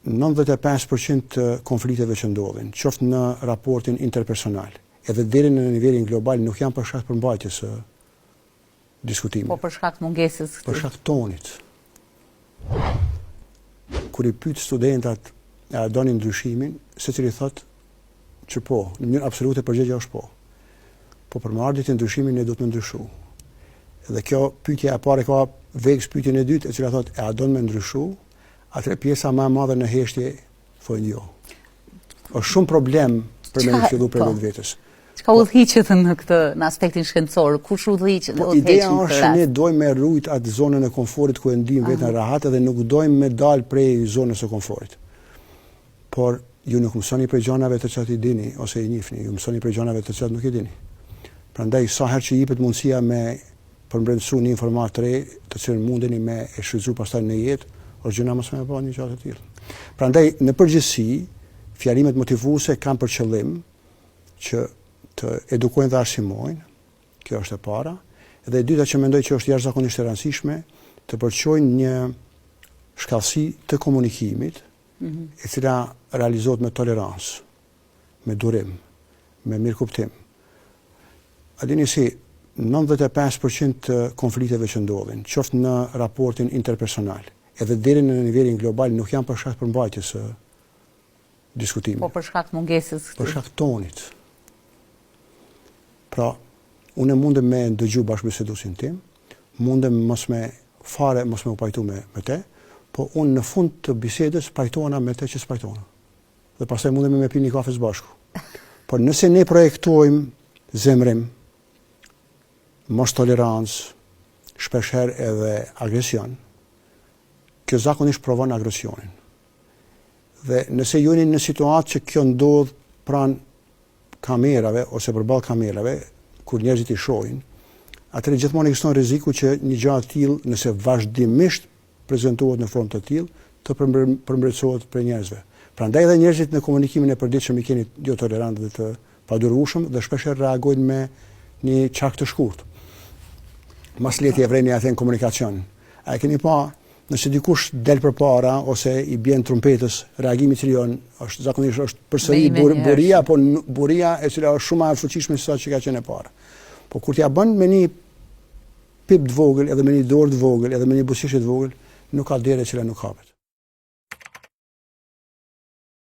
95% të konflikteve që ndodhin, qoftë në raportin interpersonal, edhe deri në nivelin global, nuk janë për shkak të përmbajtjes së diskutimit. Po për shkak të mungesës këtij. Për shkak të tonit. Kur i pyet studentat a donin ndryshimin, secili thotë që po, në mënyrë absolute përgjigjja është po. Po për me ardhjet e ndryshimit ne do të ndryshu. Dhe kjo pyetja e parë ka veç pyetjen e dytë, e cila thotë a don me ndryshu? Atëre pjesa më e madhe në heshtje thonë jo. Është shumë problem për me fillu për vetvetes. Çka udhëhiqet në aspektin shkencor? Kush udhëhiqet? Po ideja është që ne dojmë me rujt atë zonën e komfortit ku e ndijmë vetën rahat dhe nuk dojmë me dal prej zonës së komfortit. Por ju nuk mësoni prej gjanave të cilat i dini ose i njihni, ju mësoni prej gjanave të cilat nuk i dini. Prandaj sa herë që jepet mundësia me përmbledhsu një informat të re, të cilën mundeni me e shfrytzu pastaj në jetë, është gjëna mos më bëni një gjë të tillë. Prandaj në përgjithësi, fjalimet motivuese kanë për qëllim që të edukojnë dhe arsimojnë, kjo është e para, dhe e dyta që mendoj që është jashtëzakonisht e rëndësishme, të përqojnë një shkallësi të komunikimit, e cila realizohet me tolerancë, me durim, me mirëkuptim. A dini si 95% të konflikteve që ndodhin, qoftë në raportin interpersonal, edhe deri në nivelin global, nuk janë për shkak të përmbajtjes së diskutimit. Po për shkak të mungesës këtij. Për shkak të tonit. Pra, unë mundem me dëgju bashkëbiseduesin tim, mundem mos me u pajtu me te, po unë në fund të bisedës pajtohena me te që s'pajtohena. Dhe pastaj mundem me pi një kafe së bashku. Por nëse ne projektojmë zemrim, mos tolerancë, shpeshherë edhe agresion, kjo zakonisht provon agresionin. Dhe nëse jeni në situatë që kjo ndodh pranë kamerave ose përballë kamerave, kur njerëzit i shohin, atëherë gjithmonë ekziston rreziku që një gjë e tillë, nëse vazhdimisht prezantohet në formë të tillë, të përmbretësohet për njerëzve. Prandaj edhe njerëzit në komunikimin e përditshëm i keni jo tolerantë dhe të padurueshëm dhe shpeshherë reagojnë me një çak të shkurtë. Mas leti e vreni atë në komunikacion. A e keni pa, nëse dikush del përpara ose i bjen trumpetës, reagimi i cili është zakonisht është përsëri buria, po buria e cila është shumë më e fuqishme se sa që ka qenë e para. Po kur t'ja bën me një pip të vogël, edhe me një dorë të vogël, edhe me një buzëqeshje të vogël, nuk ka derë që nuk hapet.